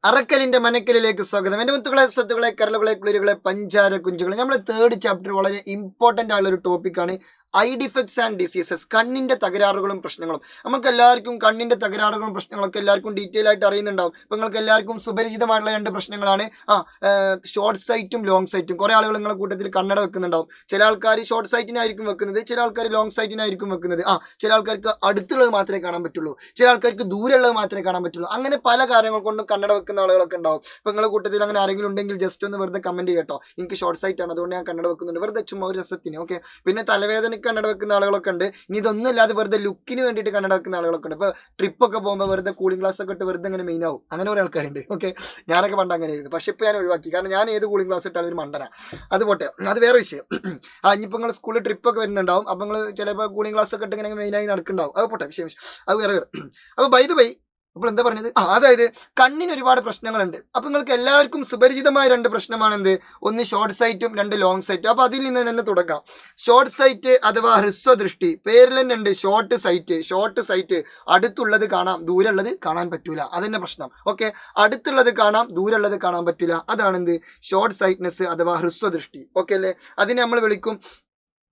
അറക്കലിന്റെ മനക്കലിലേക്ക് സ്വാഗതം. എന്റെ മുത്തുകളെ, സ്വത്തുകളെ, കരളുകളെ, കുളിരുകളെ, പഞ്ചാര കുഞ്ചുകളെ. നമ്മുടെ തേർഡ് ചാപ്റ്റർ വളരെ ഇമ്പോർട്ടന്റ് ആയുള്ള ഒരു ടോപ്പിക്കാണ് ഐ ഡിഫക്ട്സ് ആൻഡ് ഡിസീസസ്. കണ്ണിന്റെ തകരാറുകളും പ്രശ്നങ്ങളും. നമുക്ക് എല്ലാവർക്കും കണ്ണിന്റെ തകരാറുകളും പ്രശ്നങ്ങളൊക്കെ എല്ലാവർക്കും ഡീറ്റെയിൽ ആയിട്ട് അറിയുന്നുണ്ടാവും. ഇപ്പൊ നിങ്ങൾക്ക് എല്ലാവർക്കും സുപരിചിതമായിട്ടുള്ള രണ്ട് പ്രശ്നങ്ങളാണ് ഷോർട്ട് സൈറ്റും ലോങ് സൈറ്റും. കുറെ ആളുകൾ നിങ്ങളുടെ കൂട്ടത്തിൽ കണ്ണട വെക്കുന്നുണ്ടാവും. ചില ആൾക്കാർ ഷോർട്ട് സൈറ്റിനായിരിക്കും വെക്കുന്നത്, ചില ആൾക്കാർ ലോങ് സൈറ്റിനായിരിക്കും വെക്കുന്നത്. ചില ആൾക്കാർക്ക് അടുത്തുള്ളത് മാത്രമേ കാണാൻ പറ്റുള്ളൂ, ചില ആൾക്കാർക്ക് ദൂരെയുള്ളത് മാത്രമേ കാണാൻ പറ്റുള്ളൂ. അങ്ങനെ പല കാര്യങ്ങൾ കൊണ്ടും കണ്ണട വെക്കുന്ന ആളുകളൊക്കെ ഉണ്ടാവും. ഇപ്പൊ നിങ്ങളുടെ കൂട്ടത്തിൽ അങ്ങനെ ആരെങ്കിലും ഉണ്ടെങ്കിൽ ജസ്റ്റ് ഒന്ന് വെറുതെ കമന്റ് ചെയ്യട്ടോ, എനിക്ക് ഷോർട്ട് സൈറ്റ് ആണ് അതുകൊണ്ട് ഞാൻ കണ്ണട വെക്കുന്നുണ്ട്, വെറുതെ ചുമ്മാ ഒരു രസത്തിന്. ഓക്കെ, പിന്നെ തലവേദനയ്ക്ക് കണ്ണട വെക്കുന്ന ആളുകളൊക്കെ ഉണ്ട്. ഇനി ഇതൊന്നും ഇല്ലാതെ വെറുതെ ലുക്കിന് വേണ്ടിയിട്ട് കണ്ണട വെക്കുന്ന ആളുകളൊക്കെ ഉണ്ട്. ഇപ്പൊ ട്രിപ്പൊക്കെ പോകുമ്പോൾ വെറുതെ കൂളിംഗ് ഗ്ലാസ് ഒക്കെ ഇട്ട് വെറുതെ അങ്ങനെ മെയിൻ ആവും. അങ്ങനെ കുറെ ആൾക്കാരുണ്ട്. ഓക്കെ, ഞാനൊക്കെ പണ്ട് അങ്ങനെ ആയിരുന്നു. പക്ഷെ ഇപ്പൊ ഞാൻ ഒഴിവാക്കി, കാരണം ഞാൻ ഏത് കൂളിംഗ് ഗ്ലാസ് ഇട്ടാലും ഒരു മണ്ടന. അത് പോട്ടെ, അത് വേറെ വിഷയം. ഇനിയിപ്പോൾ നിങ്ങൾ സ്കൂളിൽ ട്രിപ്പൊക്കെ വരുന്നുണ്ടാവും. അപ്പൊ നിങ്ങൾ ചിലപ്പോൾ കൂളിംഗ് ഗ്ലാസ് ഒക്കെ ഇട്ട് ഇങ്ങനെ മെയിനായി നടക്കുന്നുണ്ടാവും. അത് പോട്ടെ, വിഷയം അത് വേറെ. അപ്പൊ ബൈ ദ ബൈ, അപ്പോൾ എന്താ പറഞ്ഞത്, അതായത് കണ്ണിന് ഒരുപാട് പ്രശ്നങ്ങളുണ്ട്. അപ്പൊ നിങ്ങൾക്ക് എല്ലാവർക്കും സുപരിചിതമായ രണ്ട് പ്രശ്നമാണ് എന്ത്, ഒന്ന് ഷോർട്ട് സൈറ്റും രണ്ട് ലോങ് സൈറ്റും. അപ്പൊ അതിൽ നിന്ന് തന്നെ തുടങ്ങാം. ഷോർട്ട് സൈറ്റ് അഥവാ ഹ്രസ്വദൃഷ്ടി, പേരിൽ തന്നെ ഉണ്ട് ഷോർട്ട് സൈറ്റ്. ഷോർട്ട് സൈറ്റ്, അടുത്തുള്ളത് കാണാം, ദൂരമുള്ളത് കാണാൻ പറ്റൂല, അതന്നെ പ്രശ്നം. ഓക്കെ, അടുത്തുള്ളത് കാണാം, ദൂരമുള്ളത് കാണാൻ പറ്റൂല, അതാണ് എന്ത്, ഷോർട്ട് സൈറ്റ്നെസ് അഥവാ ഹ്രസ്വദൃഷ്ടി. ഓക്കെ അല്ലേ? അതിനെ നമ്മൾ വിളിക്കും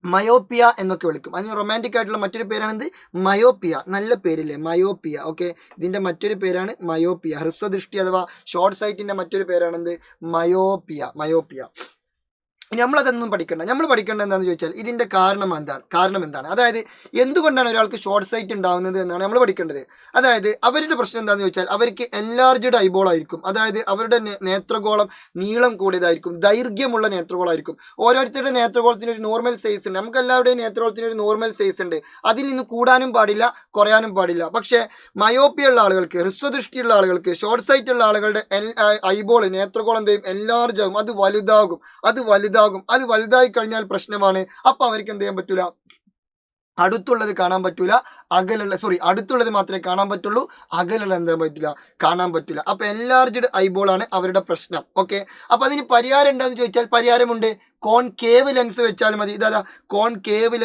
മയോപ്പിയ എന്നൊക്കെ വിളിക്കും. അതിന് റൊമാൻറ്റിക് ആയിട്ടുള്ള മറ്റൊരു പേരാണെന്ത്, മയോപ്പിയ. നല്ല പേരില്ലേ, മയോപ്പിയ. ഓക്കെ, ഇതിന്റെ മറ്റൊരു പേരാണ് മയോപ്പിയ. ഹ്രസ്വദൃഷ്ടി അഥവാ ഷോർട്ട് സൈറ്റിന്റെ മറ്റൊരു പേരാണെന്ത്, മയോപ്പിയ. നമ്മളതൊന്നും പഠിക്കണ്ട. നമ്മൾ പഠിക്കേണ്ടത് എന്താണെന്ന് ചോദിച്ചാൽ ഇതിന്റെ കാരണം എന്താണ്, അതായത് എന്തുകൊണ്ടാണ് ഒരാൾക്ക് ഷോർട്ട് സൈറ്റ് ഉണ്ടാവുന്നത് എന്നാണ് നമ്മൾ പഠിക്കേണ്ടത്. അതായത് അവരുടെ പ്രശ്നം എന്താണെന്ന് ചോദിച്ചാൽ അവർക്ക് എൻലാർജ്ഡ് ഐബോൾ ആയിരിക്കും. അതായത് അവരുടെ നേത്രഗോളം നീളം കൂടിയതായിരിക്കും, ദൈർഘ്യമുള്ള നേത്രഗോളായിരിക്കും. ഓരോരുത്തരുടെ നേത്രഗോളത്തിന് ഒരു നോർമൽ സൈസ് ഉണ്ട്. നമുക്ക് എല്ലാവരുടെയും നേത്രഗോളത്തിന് ഒരു നോർമൽ സൈസ് ഉണ്ട്. അതിൽ നിന്ന് കൂടാനും പാടില്ല, കുറയാനും പാടില്ല. പക്ഷേ മയോപ്പിയ ഉള്ള ആളുകൾക്ക്, ഹ്രസ്വദൃഷ്ടിയുള്ള ആളുകൾക്ക്, ഷോർട്ട് സൈറ്റ് ഉള്ള ആളുകളുടെ ഐബോൾ നേത്രഗോളം എന്ത് ചെയ്യും, എൻലാർജ് ആകും, അത് വലുതായി കഴിഞ്ഞാൽ പ്രശ്നമാണ്. അപ്പൊ അവർക്ക് എന്ത് ചെയ്യാൻ പറ്റൂല, അടുത്തുള്ളത് കാണാൻ പറ്റൂല, അടുത്തുള്ളത് മാത്രമേ കാണാൻ പറ്റുള്ളൂ, അകലുള്ള എന്താ പറ്റില്ല, കാണാൻ പറ്റില്ല. അപ്പൊ എൻലാർജ്ഡ് ഐബോൾ ആണ് അവരുടെ പ്രശ്നം. ഓക്കെ, അപ്പൊ അതിന് പരിഹാരം ഉണ്ടെന്ന് ചോദിച്ചാൽ പരിഹാരമുണ്ട്. കോൺകേവ് ലെൻസ് വെച്ചാൽ മതി. ഇതാ കോൺകേവ്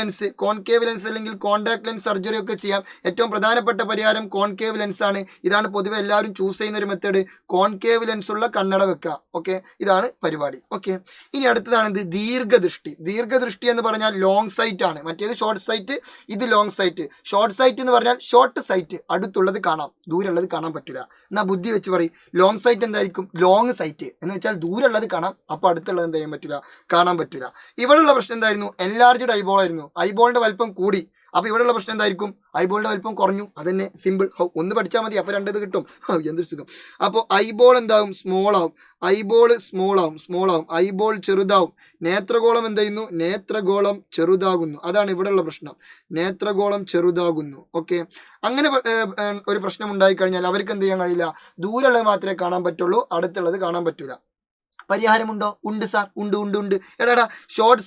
ലെൻസ് അല്ലെങ്കിൽ കോണ്ടാക്ട് ലെൻസ് സർജറി ഒക്കെ ചെയ്യാം. ഏറ്റവും പ്രധാനപ്പെട്ട പരിഹാരം കോൺകേവ് ലെൻസ് ആണ്. ഇതാണ് പൊതുവെ എല്ലാവരും ചൂസ് ചെയ്യുന്ന ഒരു മെത്തേഡ്. കോൺകേവ് ലെൻസ് ഉള്ള കണ്ണട വെക്കുക. ഓക്കെ, ഇതാണ് പരിപാടി. ഓക്കെ, ഇനി അടുത്തതാണ് ദീർഘദൃഷ്ടി എന്ന് പറഞ്ഞാൽ ലോങ് സൈറ്റ് ആണ്. മറ്റേത് ഷോർട്ട് സൈറ്റ്, ഇത് ലോങ് സൈറ്റ്. ഷോർട്ട് സൈറ്റ് എന്ന് പറഞ്ഞാൽ ഷോർട്ട് സൈറ്റ്, അടുത്തുള്ളത് കാണാം, ദൂരമുള്ളത് കാണാൻ പറ്റില്ല. എന്നാ ബുദ്ധി വെച്ച് പറയും, ലോങ് സൈറ്റ് എന്തായിരിക്കും, ലോങ് സൈറ്റ് എന്ന് വെച്ചാൽ ദൂരമുള്ളത് കാണാം, അപ്പൊ അടുത്തുള്ളത് എന്ത് ചെയ്യാൻ പറ്റില്ല, കാണാൻ പറ്റില്ല. ഇവിടെയുള്ള പ്രശ്നം എന്തായിരുന്നു, എൻലാർജ്ഡ് ഐബോൾ ആയിരുന്നു. ഐബോളിന്റെ വലിപ്പം കൂടി. അപ്പൊ ഇവിടെയുള്ള പ്രശ്നം എന്തായിരിക്കും, ഐബോളിന്റെ വലിപ്പം കുറഞ്ഞു. അതന്നെ സിമ്പിൾ. ഒന്ന് പഠിച്ചാൽ മതി, അപ്പൊ രണ്ടത് കിട്ടും. എന്തൊരു സുഖം. അപ്പോൾ ഐബോൾ എന്താവും, സ്മോൾ ആവും. ഐബോൾ ചെറുതാവും. നേത്രഗോളം എന്ത് ചെയ്യുന്നു, നേത്രഗോളം ചെറുതാകുന്നു. അതാണ് ഇവിടെയുള്ള പ്രശ്നം, നേത്രഗോളം ചെറുതാകുന്നു. ഓക്കെ, അങ്ങനെ ഒരു പ്രശ്നം ഉണ്ടായി കഴിഞ്ഞാൽ അവർക്ക് എന്ത് ചെയ്യാൻ കഴിയില്ല, ദൂരമുള്ളത് മാത്രമേ കാണാൻ പറ്റുള്ളൂ, അടുത്തുള്ളത് കാണാൻ പറ്റൂല. പരിഹാരമുണ്ടോ? ഉണ്ട് സാർ, ഉണ്ട്. എടാ ഷോർട്ട്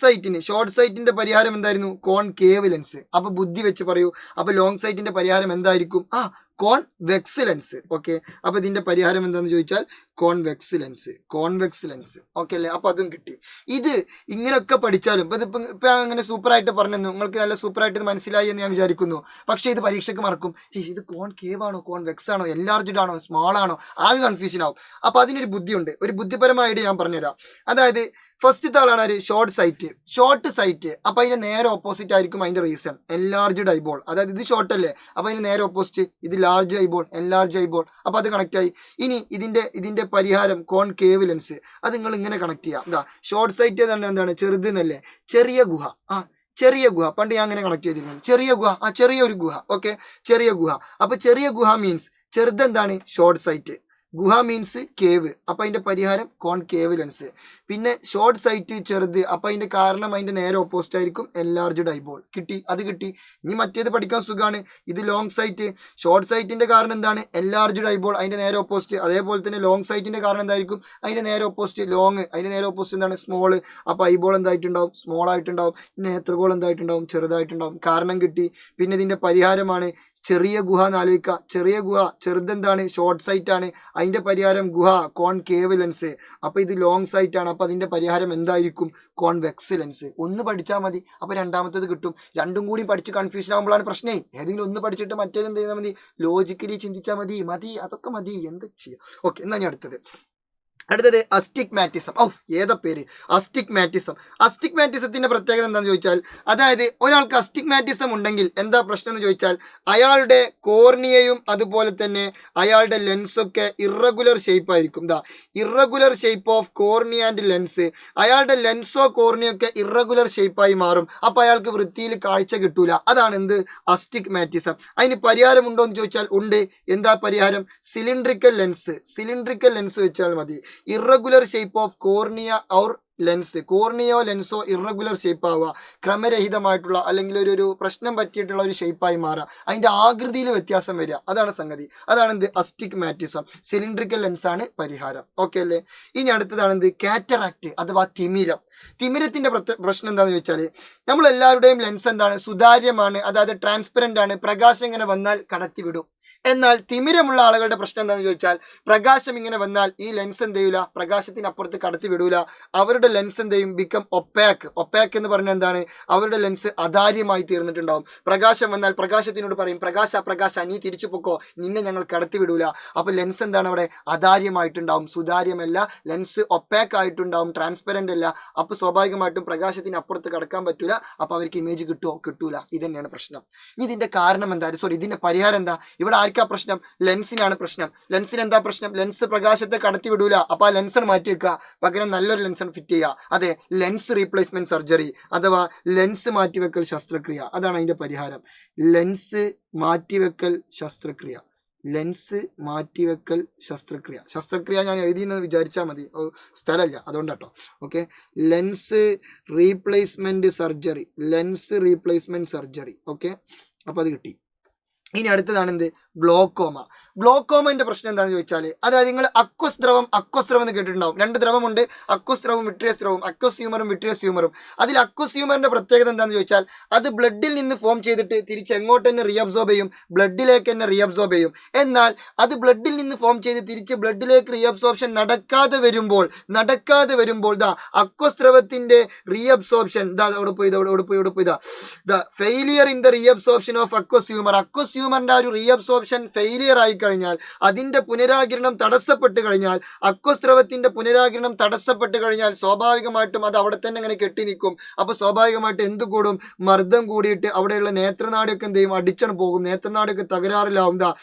സൈറ്റിന്റെ പരിഹാരം എന്തായിരുന്നു, കോൺകേവ് ലെൻസ്. അപ്പൊ ബുദ്ധി വെച്ച് പറയൂ. അപ്പൊ ലോങ് സൈറ്റിന്റെ പരിഹാരം എന്തായിരിക്കും, കോൺവെക്സ് ലെൻസ്. ഓക്കെ, അപ്പൊ ഇതിന്റെ പരിഹാരം എന്താണെന്ന് ചോദിച്ചാൽ കോൺവെക്സ് ലെൻസ്. ഓക്കെ അല്ലേ? അപ്പൊ അതും കിട്ടി. ഇത് ഇങ്ങനെയൊക്കെ പഠിച്ചാലും ഇപ്പൊ അങ്ങനെ സൂപ്പറായിട്ട് പറഞ്ഞു, നിങ്ങൾക്ക് നല്ല സൂപ്പറായിട്ട് ഇത് മനസ്സിലായി എന്ന് ഞാൻ വിചാരിക്കുന്നു. പക്ഷെ ഇത് പരീക്ഷയ്ക്ക് മറക്കും. ഇത് കോൺകേവ് ആണോ, കോൺവെക്സ് ആണോ, എൻലാർജ്ഡ് ആണോ, സ്മോൾ ആണോ, ആകെ കൺഫ്യൂഷൻ ആവും. അപ്പൊ അതിനൊരു ബുദ്ധിയുണ്ട്, ഒരു ബുദ്ധിപരമായ ഐഡിയ ഞാൻ പറഞ്ഞുതരാം. അതായത് ഫസ്റ്റത്തെ ആളാണ് ഒരു ഷോർട്ട് സൈറ്റ്. അപ്പൊ അതിന്റെ നേരെ ഓപ്പോസിറ്റ് ആയിരിക്കും അതിന്റെ റീസൺ, എൻലാർജ്ഡ് ഐബോൾ. അതായത് ഇത് ഷോർട്ട് അല്ലേ, അപ്പൊ അതിന്റെ നേരെ ഓപ്പോസിറ്റ് ഇത് ലാർജ് ഐബോൾ, എൻലാർജ് ഐബോൾ. അപ്പൊ അത് കണക്ട് ആയി. ഇനി ഇതിന്റെ പരിഹാരം കോൺകേവ് ലെൻസ്. അത് നിങ്ങൾ ഇങ്ങനെ കണക്ട് ചെയ്യാം. ഷോർട്ട് സൈറ്റ് തന്നെ എന്താണ്, ചെറുതെന്നല്ലേ, ചെറിയ ഗുഹ. പണ്ട് ഞാൻ അങ്ങനെ കണക്ട് ചെയ്തിരുന്നത്. ചെറിയൊരു ഗുഹ. ഓക്കെ, ചെറിയ ഗുഹ. അപ്പൊ ചെറിയ ഗുഹ മീൻസ് ചെറുതെന്താണ്, ഷോർട്ട് സൈറ്റ്. ഗുഹ മീൻസ് കേവ്. അപ്പൊ അതിന്റെ പരിഹാരം കോൺകേവ് ലെൻസ്. പിന്നെ ഷോർട്ട് സൈറ്റ് ചെറുത്, അപ്പൊ അതിന്റെ കാരണം അതിന്റെ നേരെ ഓപ്പോസിറ്റ് ആയിരിക്കും എൻലാർജ്ഡ് ഐബോൾ. അത് കിട്ടി. ഇനി മറ്റേത് പഠിക്കാൻ സുഖമാണ്. ഇത് ലോങ് സൈറ്റ്. ഷോർട്ട് സൈറ്റിന്റെ കാരണം എന്താണ്, എൻലാർജ്ഡ് ഐബോൾ, അതിന്റെ നേരെ ഓപ്പോസിറ്റ്. അതേപോലെ തന്നെ ലോങ് സൈറ്റിന്റെ കാരണം എന്തായിരിക്കും, അതിന്റെ നേരെ ഓപ്പോസിറ്റ് ലോങ്, അതിന്റെ നേരെ ഓപ്പോസിറ്റ് എന്താണ്, സ്മോൾ. അപ്പൊ ഐബോൾ എന്തായിട്ടുണ്ടാവും, സ്മോൾ ആയിട്ടുണ്ടാവും. നേത്രഗോളം എന്തായിട്ടുണ്ടാവും, ചെറുതായിട്ടുണ്ടാവും. കാരണം കിട്ടി. പിന്നെ ഇതിന്റെ പരിഹാരമാണ് ചെറിയ ഗുഹ എന്ന് ആലോചിക്കുക. ചെറിയ ഗുഹ, ചെറുതെന്താണ്? ഷോർട്ട് സൈറ്റ് ആണ്. അതിന്റെ പരിഹാരം ഗുഹ, കോൺകേവ് ലെൻസ്. അപ്പൊ ഇത് ലോങ് സൈറ്റ് ആണ്. അപ്പൊ അതിന്റെ പരിഹാരം എന്തായിരിക്കും? Convex lens. ഒന്ന് പഠിച്ചാൽ മതി, അപ്പൊ രണ്ടാമത്തേത് കിട്ടും. രണ്ടും കൂടി പഠിച്ച് കൺഫ്യൂഷൻ ആകുമ്പോഴാണ് പ്രശ്നേ. ഏതെങ്കിലും ഒന്ന് പഠിച്ചിട്ട് മറ്റേത് എന്ത് ചെയ്താൽ മതി? ലോജിക്കലി ചിന്തിച്ചാൽ മതി. അതൊക്കെ മതി, എന്ത് ചെയ്യാം. ഓക്കെ, എന്നാ ഞാൻ അടുത്തത് അസ്റ്റിഗ്മാറ്റിസം. ഏതാ പേര്? അസ്റ്റിഗ്മാറ്റിസം. അസ്റ്റിഗ്മാറ്റിസത്തിന്റെ പ്രത്യേകത എന്താണെന്ന് ചോദിച്ചാൽ, അതായത് ഒരാൾക്ക് അസ്റ്റിഗ്മാറ്റിസം ഉണ്ടെങ്കിൽ എന്താ പ്രശ്നം എന്ന് ചോദിച്ചാൽ, അയാളുടെ കോർണിയയും അതുപോലെ തന്നെ അയാളുടെ ലെൻസൊക്കെ ഇറഗുലർ ഷേപ്പ് ആയിരിക്കും. Irregular shape of cornea and lens. അയാളുടെ ലെൻസോ കോർണിയൊക്കെ ഇറഗുലർ ഷേപ്പായി മാറും. അപ്പൊ അയാൾക്ക് വൃത്തിയിൽ കാഴ്ച കിട്ടൂല. അതാണ് എന്ത്? അസ്റ്റിഗ്മാറ്റിസം. അതിന് പരിഹാരമുണ്ടോ എന്ന് ചോദിച്ചാൽ ഉണ്ട്. എന്താ പരിഹാരം? സിലിണ്ട്രിക്കൽ ലെൻസ് വെച്ചാൽ മതി. Irregular shape of cornea or lens. കോർണിയോ ലെൻസോ ഇറഗുലർ ഷേപ്പ് ആവുക, ക്രമരഹിതമായിട്ടുള്ള അല്ലെങ്കിൽ ഒരു പ്രശ്നം പറ്റിയിട്ടുള്ള ഒരു ഷേപ്പായി മാറുക, അതിന്റെ ആകൃതിയിൽ വ്യത്യാസം വരിക. അതാണ് സംഗതി. അതാണ് എന്ത്? അസ്റ്റിഗ്മാറ്റിസം. സിലിണ്ട്രിക്കൽ ലെൻസ് ആണ് പരിഹാരം. ഓക്കെ അല്ലേ? ഇനി അടുത്തതാണ് എന്ത്? കാറ്ററാക്ട് അഥവാ തിമിരം. തിമിരത്തിന്റെ പ്രശ്നം എന്താണെന്ന് ചോദിച്ചാൽ, നമ്മളെല്ലാവരുടെയും ലെൻസ് എന്താണ്? സുതാര്യമാണ്, അതായത് ട്രാൻസ്പെറന്റ് ആണ്. പ്രകാശം ഇങ്ങനെ വന്നാൽ കടത്തിവിടും. എന്നാൽ തിമിരമുള്ള ആളുകളുടെ പ്രശ്നം എന്താണെന്ന് ചോദിച്ചാൽ, പ്രകാശം ഇങ്ങനെ വന്നാൽ ഈ ലെൻസ് എന്ത് ചെയ്യൂല? പ്രകാശത്തിനപ്പുറത്ത് കടത്തി വിടൂല. അവരുടെ ലെൻസ് എന്ത് ചെയ്യും? Become opaque. ഒപ്പാക്ക് എന്ന് പറഞ്ഞാൽ എന്താണ്? അവരുടെ ലെൻസ് അധാര്യമായി തീർന്നിട്ടുണ്ടാവും. പ്രകാശം വന്നാൽ പ്രകാശത്തിനോട് പറയും, പ്രകാശ നീ തിരിച്ചു പൊക്കോ, നിന്നെ ഞങ്ങൾ കടത്തി വിടൂല. അപ്പൊ ലെൻസ് എന്താണ്? അവിടെ അധാര്യമായിട്ടുണ്ടാവും, സുതാര്യമല്ല. ലെൻസ് ഒപ്പാക്ക് ആയിട്ടുണ്ടാവും, ട്രാൻസ്പെറന്റ് അല്ല. അപ്പൊ സ്വാഭാവികമായിട്ടും പ്രകാശത്തിന് അപ്പുറത്ത് കടക്കാൻ പറ്റൂല. അപ്പൊ അവർക്ക് ഇമേജ് കിട്ടൂല. ഇത് തന്നെയാണ് പ്രശ്നം. ഇതിന്റെ കാരണം എന്താ? ഇതിന്റെ പരിഹാരം എന്താ? ഇവിടെ ആർക്കാ പ്രശ്നം? ലെൻസിനാണ് പ്രശ്നം. ലെൻസിന് എന്താ പ്രശ്നം? ലെൻസ് പ്രകാശത്തെ കടത്തി വിടൂല. അപ്പൊ ആ ലെൻസിന് മാറ്റി വെക്കുക, പകരം നല്ലൊരു ലെൻസ് ഫിറ്റ് ചെയ്യുക. അതെ, ലെൻസ് റീപ്ലേസ്മെന്റ് സർജറി അഥവാ ലെൻസ് മാറ്റിവെക്കൽ ശസ്ത്രക്രിയ. അതാണ് അതിന്റെ പരിഹാരം. ലെൻസ് മാറ്റിവെക്കൽ ശസ്ത്രക്രിയ. ശസ്ത്രക്രിയ ഞാൻ എഴുതിയെന്ന് വിചാരിച്ചാൽ മതി, സ്ഥലമല്ല അതുകൊണ്ടാട്ടോ. Okay, lens replacement surgery. Okay, അപ്പൊ അത് കിട്ടി. ഇനി അടുത്തതാണ് എന്ത്? ഗ്ലോക്കോമന്റെ പ്രശ്നം എന്താണെന്ന് ചോദിച്ചാൽ, അതായത് നിങ്ങൾ അക്വസ് ദ്രവം എന്ന് കേട്ടിട്ടുണ്ടാവും. രണ്ട് ദ്രവമുണ്ട്, അക്വസ് ദ്രവം, വിട്രിയസ് ദ്രവം. അക്വസ് ഹ്യൂമറും വിട്രിയസ് ഹ്യൂമറും. അതിൽ അക്വസ് ഹ്യൂമറിന്റെ പ്രത്യേകത എന്താണെന്ന് ചോദിച്ചാൽ, അത് ബ്ലഡിൽ നിന്ന് ഫോം ചെയ്തിട്ട് തിരിച്ച് എങ്ങോട്ട് തന്നെ റീഅബ്സോർബ് ചെയ്യും? ബ്ലഡിലേക്ക് തന്നെ റീഅബ്സോർബ് ചെയ്യും. എന്നാൽ അത് ബ്ലഡിൽ നിന്ന് ഫോം ചെയ്ത് തിരിച്ച് ബ്ലഡിലേക്ക് റീഅബ്സോർപ്ഷൻ നടക്കാതെ വരുമ്പോൾ അക്വസ് ദ്രവത്തിന്റെ reabsorption failure in the reabsorption of aqueous ഹ്യൂമറിന്റെ ആ ഒരു റീഅബ്സോർപ്ഷൻ ഫെയിലിയർ ആയി കഴിഞ്ഞാൽ, അതിന്റെ പുനരാകിരണം തടസ്സപ്പെട്ട് കഴിഞ്ഞാൽ, അക്വസ് ദ്രവത്തിന്റെ പുനരാകിരണം തടസ്സപ്പെട്ട് കഴിഞ്ഞാൽ സ്വാഭാവികമായിട്ടും അത് അവിടെ തന്നെ ഇങ്ങനെ കെട്ടി നിൽക്കും. അപ്പൊ സ്വാഭാവികമായിട്ട് എന്ത് കൂടും? മർദ്ദം കൂടിയിട്ട് അവിടെയുള്ള നേത്രനാടിയൊക്കെ എന്ത് ചെയ്യും? അടിച്ചണ് പോകും. നേത്രനാടിയൊക്കെ തകരാറിലാവും.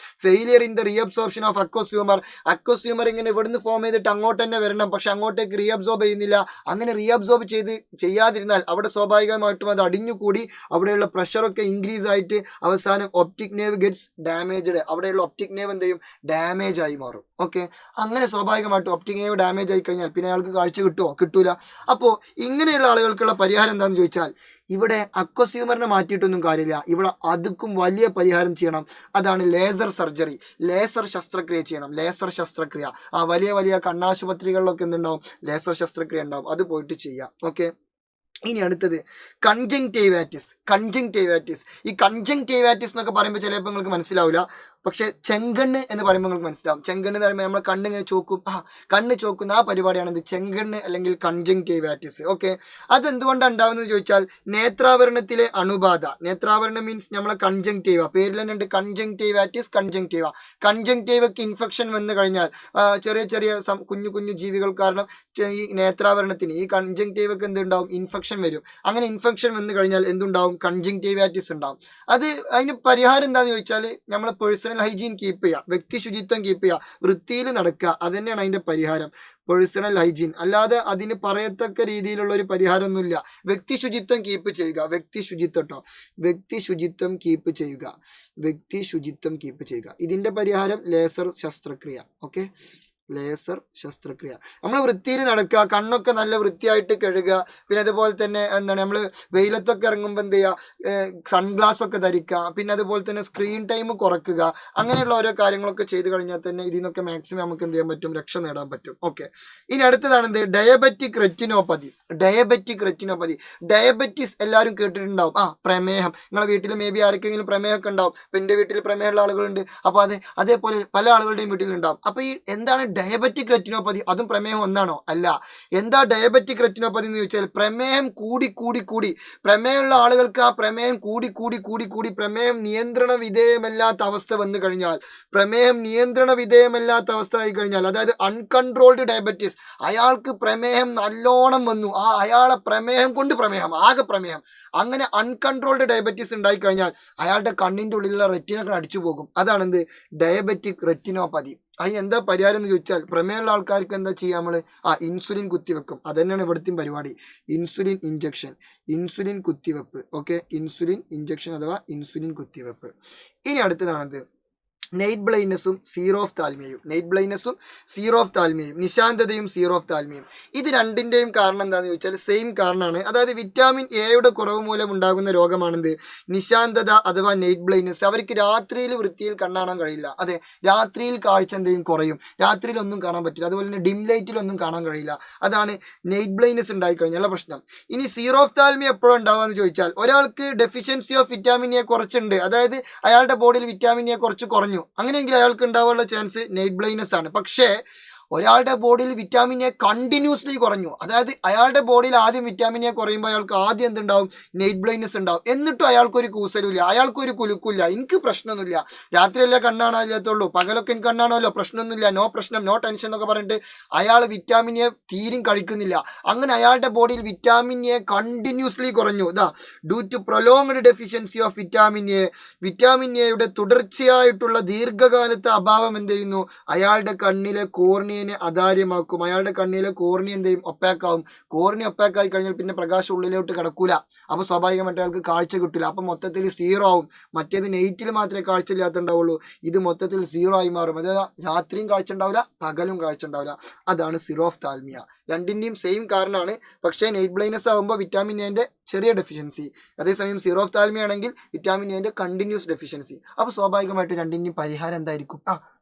Failure in the reabsorption of aqueous humour ഇങ്ങനെ ഇവിടുന്ന് ഫോം ചെയ്തിട്ട് അങ്ങോട്ട് തന്നെ വരണം, പക്ഷെ അങ്ങോട്ടേക്ക് റീഅബ്സോർബ് ചെയ്യുന്നില്ല. അങ്ങനെ റീഅബ്സോർബ് ചെയ്യാതിരുന്നാൽ അവിടെ സ്വാഭാവികമായിട്ടും അത് അടിഞ്ഞുകൂടി അവിടെയുള്ള പ്രഷറൊക്കെ ഇൻക്രീസ് ആയിട്ട് അവസാനം ഒപ്റ്റിക് നെർവ് ഗെറ്റ്സ് ഡാമേജ്ഡ്. അവിടെയുള്ള ഒപ്റ്റിക് നെർവ് എന്ത് ചെയ്യും? ഡാമേജ് ആയി മാറും. ഓക്കെ, അങ്ങനെ സ്വാഭാവികമായിട്ടും ഒപ്റ്റിക് നെർവ് ഡാമേജ് ആയി കഴിഞ്ഞാൽ പിന്നെ അയാൾക്ക് കാഴ്ച കിട്ടൂല. അപ്പോൾ ഇങ്ങനെയുള്ള ആളുകൾക്കുള്ള പരിഹാരം എന്താണെന്ന് ചോദിച്ചാൽ, ഇവിടെ അക്വസ് ഹ്യൂമറിനെ മാറ്റിയിട്ടൊന്നും കാര്യമില്ല. ഇവിടെ അതുക്കും വലിയ പരിഹാരം ചെയ്യണം. അതാണ് ലേസർ സർജറി. ലേസർ ശസ്ത്രക്രിയ ചെയ്യണം. ആ വലിയ കണ്ണാശുപത്രികളിലൊക്കെ എന്തുണ്ടാവും? ലേസർ ശസ്ത്രക്രിയ ഉണ്ടാവും. അത് പോയിട്ട് ചെയ്യാം. ഓക്കെ, ഇനി അടുത്തത് കൺജങ്ക്റ്റൈവാറ്റിസ്. ഈ കൺജങ്ക്റ്റൈവാറ്റിസ് എന്നൊക്കെ പറയുമ്പോൾ ചിലപ്പോൾ നിങ്ങൾക്ക് മനസ്സിലാവില്ല, പക്ഷെ ചെങ്കണ്ണ് എന്ന് പറയുമ്പോൾ നിങ്ങൾക്ക് മനസ്സിലാവും. ചെങ്കണ്ണ് എന്ന് പറയുമ്പോൾ നമ്മൾ കണ്ണിങ്ങനെ കണ്ണ് ചോക്കുന്ന ആ പരിപാടിയാണ് ഇത് ചെങ്കണ്ണ് അല്ലെങ്കിൽ കൺജങ്ക്റ്റൈവാറ്റിസ്. ഓക്കെ, അതെന്തുകൊണ്ടാണ് ഉണ്ടാവുന്നത് ചോദിച്ചാൽ, നേത്രാവരണത്തിലെ അണുബാധ. നേത്രാവരണം മീൻസ് നമ്മളെ കൺജങ്ക്റ്റൈവ, പേരിൽ തന്നെ ഉണ്ട് കൺജങ്ക്റ്റൈവാറ്റിസ്. കൺജങ്ക്റ്റൈവയ്ക്ക് ഇൻഫെക്ഷൻ വന്നു കഴിഞ്ഞാൽ ചെറിയ കുഞ്ഞു ജീവികൾ കാരണം ഈ നേത്രാവരണത്തിന് ഈ കൺജങ്ക്റ്റൈവയ്ക്ക് എന്തുണ്ടാവും? ഇൻഫെക്ഷൻ വരും. അങ്ങനെ ഇൻഫെക്ഷൻ വന്നു കഴിഞ്ഞാൽ എന്തുണ്ടാവും? കൺജങ്ക്റ്റൈവാറ്റിസ് ഉണ്ടാവും. അതിന് പരിഹാരം എന്താണെന്ന് ചോദിച്ചാൽ, നമ്മളെ പേഴ്സണൽ ഹൈജീൻ കീപ്പ് ചെയ്യുക, വ്യക്തി ശുചിത്വം കീപ്പ് ചെയ്യുക, വൃത്തിയിൽ നടക്കുക. അത് തന്നെയാണ് അതിന്റെ പരിഹാരം. പേഴ്സണൽ ഹൈജീൻ, അല്ലാതെ അതിന് പറയത്തക്ക രീതിയിലുള്ള ഒരു പരിഹാരമൊന്നുമില്ല. വ്യക്തി ശുചിത്വം കീപ്പ് ചെയ്യുക. വ്യക്തി ശുചിത്വം കീപ്പ് ചെയ്യുക. ഇതിന്റെ പരിഹാരം ലേസർ ശസ്ത്രക്രിയ. ഓക്കെ, ലേസർ ശസ്ത്രക്രിയ. നമ്മൾ വൃത്തിയിൽ നടക്കുക, കണ്ണൊക്കെ നല്ല വൃത്തിയായിട്ട് കഴുകുക, പിന്നെ അതുപോലെ തന്നെ എന്താണ് നമ്മൾ വെയിലത്തൊക്കെ ഇറങ്ങുമ്പോൾ എന്ത് ചെയ്യുക, സൺഗ്ലാസ് ഒക്കെ ധരിക്കുക, പിന്നെ അതുപോലെ തന്നെ സ്ക്രീൻ ടൈം കുറയ്ക്കുക. അങ്ങനെയുള്ള ഓരോ കാര്യങ്ങളൊക്കെ ചെയ്ത് കഴിഞ്ഞാൽ തന്നെ ഇതിൽ നിന്നൊക്കെ മാക്സിമം നമുക്ക് എന്ത് ചെയ്യാൻ പറ്റും, രക്ഷ നേടാൻ പറ്റും. ഓക്കെ, ഇനി അടുത്തതാണ് എന്ത്, ഡയബറ്റിക് റെറ്റിനോപ്പതി. ഡയബറ്റിസ് എല്ലാവരും കേട്ടിട്ടുണ്ടാവും. പ്രമേഹം. നിങ്ങളുടെ വീട്ടിൽ മേ ബി ആർക്കെങ്കിലും പ്രമേഹമൊക്കെ ഉണ്ടാവും. ഇപ്പം എൻ്റെ വീട്ടിൽ പ്രമേഹമുള്ള ആളുകളുണ്ട്. അപ്പോൾ അതേപോലെ പല ആളുകളുടെയും വീട്ടിലുണ്ടാവും. അപ്പോൾ ഈ എന്താണ് ഡയബറ്റിക് റെറ്റിനോപ്പതി? അതും പ്രമേഹം ഒന്നാണോ? അല്ല. എന്താ ഡയബറ്റിക് റെറ്റിനോപ്പതി എന്ന് ചോദിച്ചാൽ പ്രമേഹം കൂടി പ്രമേഹമുള്ള ആളുകൾക്ക് ആ പ്രമേഹം കൂടി പ്രമേഹം നിയന്ത്രണ വിധേയമല്ലാത്ത അവസ്ഥ വന്നു കഴിഞ്ഞാൽ, അതായത് അൺകൺട്രോൾഡ് ഡയബറ്റീസ്, അയാൾക്ക് പ്രമേഹം നല്ലോണം വന്നു, അയാളെ പ്രമേഹം കൊണ്ട് ആകെ പ്രമേഹം, അങ്ങനെ അൺകൺട്രോൾഡ് ഡയബറ്റീസ് ഉണ്ടായി കഴിഞ്ഞാൽ അയാളുടെ കണ്ണിൻ്റെ ഉള്ളിലുള്ള റെറ്റിനൊക്കെ അടിച്ചു പോകും. അതാണെന്ത്, ഡയബറ്റിക് റെറ്റിനോപ്പതി. അതിന് എന്താ പരിഹാരം എന്ന് ചോദിച്ചാൽ, പ്രമേഹമുള്ള ആൾക്കാർക്ക് എന്താ ചെയ്യുക, നമ്മൾ ഇൻസുലിൻ കുത്തിവെക്കും. അത് തന്നെയാണ് ഇവിടുത്തെയും പരിപാടി. ഇൻസുലിൻ ഇഞ്ചക്ഷൻ, ഇൻസുലിൻ കുത്തിവെപ്പ്. ഓക്കെ, ഇൻസുലിൻ ഇഞ്ചക്ഷൻ അഥവാ ഇൻസുലിൻ കുത്തിവെപ്പ്. ഇനി അടുത്തതാണെന്ത്, നൈറ്റ് ബ്ലൈൻഡ്നെസ്സും സീറോ ഓഫ് താൽമയും, നിശാന്തതയും സീറോ ഓഫ് താൽമയും. ഇത് രണ്ടിൻ്റെയും കാരണം എന്താണെന്ന് ചോദിച്ചാൽ സെയിം കാരണമാണ്. അതായത് വിറ്റാമിൻ എയുടെ കുറവ് മൂലം ഉണ്ടാകുന്ന രോഗമാണെന്ത്, നിശാന്തത അഥവാ നൈറ്റ് ബ്ലൈൻഡ്നെസ്. അവർക്ക് രാത്രിയിൽ വൃത്തിയിൽ കണ്ണാണാൻ കഴിയില്ല. അതെ, രാത്രിയിൽ കാഴ്ച എന്തെങ്കിലും കുറയും, രാത്രിയിൽ ഒന്നും കാണാൻ പറ്റില്ല. അതുപോലെ തന്നെ ഡിം ലൈറ്റിലൊന്നും കാണാൻ കഴിയില്ല. അതാണ് നൈറ്റ് ബ്ലൈൻഡ്നെസ് ഉണ്ടായി കഴിഞ്ഞാലുള്ള പ്രശ്നം. ഇനി സീറോ ഓഫ് താൽമി എപ്പോഴും ഉണ്ടാവുകയെന്ന് ചോദിച്ചാൽ, ഒരാൾക്ക് ഡെഫിഷ്യൻസി ഓഫ് വിറ്റാമിൻ എ കുറച്ചുണ്ട്, അതായത് അയാളുടെ ബോഡിയിൽ വിറ്റാമിൻ എ കുറച്ച് കുറഞ്ഞു, അങ്ങനെയെങ്കിൽ അയാൾക്ക് ഉണ്ടാവാനുള്ള ചാൻസ് നൈറ്റ് ബ്ലൈൻഡ്നെസ് ആണ്. പക്ഷേ ഒരാളുടെ ബോഡിയിൽ വിറ്റാമിൻ എ കണ്ടിന്യൂസ്ലി കുറഞ്ഞു, അതായത് അയാളുടെ ബോഡിയിൽ ആദ്യം വിറ്റാമിൻ എ കുറയുമ്പോൾ അയാൾക്ക് ആദ്യം എന്തുണ്ടാവും, നൈറ്റ് ബ്ലൈൻഡ്നെസ് ഉണ്ടാവും. എന്നിട്ടും അയാൾക്കൊരു കൂസലുമില്ല, അയാൾക്കൊരു കുലുക്കില്ല, എനിക്ക് പ്രശ്നമൊന്നുമില്ല, രാത്രിയല്ലേ കണ്ണാണാത്തുള്ളൂ, പകലൊക്കെ എനിക്ക് കണ്ണാണല്ലോ, പ്രശ്നമൊന്നുമില്ല, നോ പ്രശ്നം, നോ ടെൻഷൻ എന്നൊക്കെ പറഞ്ഞിട്ട് അയാൾ വിറ്റാമിൻ എ തീരും കഴിക്കുന്നില്ല. അങ്ങനെ അയാളുടെ ബോഡിയിൽ വിറ്റാമിൻ എ കണ്ടിന്യൂസ്ലി കുറഞ്ഞു. Due to prolonged deficiency of vitamin എയുടെ തുടർച്ചയായിട്ടുള്ള ദീർഘകാലത്തെ അഭാവം എന്ത് ചെയ്യുന്നു, അയാളുടെ കണ്ണിലെ കോർണിയനെ അധാര്യമാക്കും. അയാളുടെ കണ്ണിലെ കോർണിയ എന്ത് ചെയ്യും, ഒപ്പാക്കാവും. കോർണിയ ഒപ്പാക്കായി കഴിഞ്ഞാൽ പിന്നെ പ്രകാശം ഉള്ളിലോട്ട് കിടക്കൂല. അപ്പോൾ സ്വാഭാവികമായിട്ട് അയാൾക്ക് കാഴ്ച കിട്ടില്ല. അപ്പം മൊത്തത്തിൽ സീറോ ആവും. മറ്റേത് നൈറ്റിൽ മാത്രമേ കാഴ്ച ഇല്ലാത്തുണ്ടാവുള്ളൂ, ഇത് മൊത്തത്തിൽ സീറോ ആയി മാറും. അതായത് രാത്രിയും കാഴ്ച ഉണ്ടാവില്ല, പകലും കാഴ്ച ഉണ്ടാവില്ല. അതാണ് സീറോ ഓഫ് താൽമിയ. രണ്ടിൻ്റെയും സെയിം കാരണമാണ്. പക്ഷേ നൈറ്റ് ബ്ലൈൻഡ്നെസ് ആകുമ്പോൾ വിറ്റാമിൻ എന്റെ ചെറിയ ഡെഫിഷ്യൻസി, അതേസമയം സീറോ ഓഫ് താൽമിയ ആണെങ്കിൽ വിറ്റാമിൻ എന്റെ കണ്ടിന്യൂസ് ഡെഫിഷ്യൻസി. അപ്പോൾ സ്വാഭാവികമായിട്ട് രണ്ടിൻ്റെയും പരിഹാരം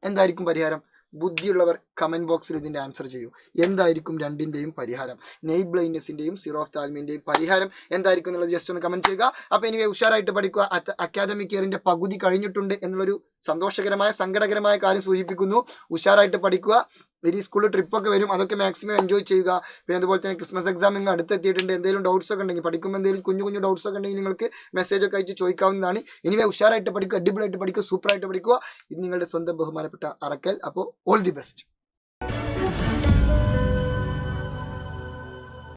എന്തായിരിക്കും പരിഹാരം? ബുദ്ധിയുള്ളവർ കമന്റ് ബോക്സിൽ ഇതിന്റെ ആൻസർ ചെയ്യൂ. എന്തായിരിക്കും രണ്ടിന്റെയും പരിഹാരം? നൈറ്റ് ബ്ലൈൻഡ്നെസിന്റെയും സീറോ ഓഫ് താൽമിന്റെയും പരിഹാരം എന്തായിരിക്കും എന്നുള്ളത് ജസ്റ്റ് ഒന്ന് കമന്റ് ചെയ്യുക. അപ്പോൾ എനിക്ക് ഉഷാറായിട്ട് പഠിക്കുക. അക്കാദമിക് ഇയറിന്റെ പകുതി കഴിഞ്ഞിട്ടുണ്ട് എന്നുള്ളൊരു സങ്കടകരമായ കാര്യം സൂചിപ്പിക്കുന്നു. ഉഷാറായിട്ട് പഠിക്കുക. ഇനി സ്കൂളിൽ ട്രിപ്പൊക്കെ വരും, അതൊക്കെ മാക്സിമം എൻജോയ് ചെയ്യുക. പിന്നെ അതുപോലെ തന്നെ ക്രിസ്മസ് എക്സാം ഇങ്ങ് അടുത്തെത്തിയിട്ടുണ്ട്. എന്തെങ്കിലും ഡൗട്ട്സ് ഒക്കെ ഉണ്ടെങ്കിൽ, പഠിക്കുമ്പോൾ എന്തെങ്കിലും കുഞ്ഞു ഡൗട്ട്സ് ഒക്കെ ഉണ്ടെങ്കിൽ നിങ്ങൾക്ക് മെസ്സേജ് ഒക്കെ അയച്ച് ചോദിക്കാവുന്നതാണ്. ഇനിവേ ഉഷാറായിട്ട് പഠിക്കുക, അടിപൊളിയായിട്ട് പഠിക്കുക, സൂപ്പറായിട്ട് പഠിക്കുക. ഇത് നിങ്ങളുടെ സ്വന്തം ബഹുമാനപ്പെട്ട അറക്കൽ. അപ്പോൾ ഓൾ ദി ബെസ്റ്റ്.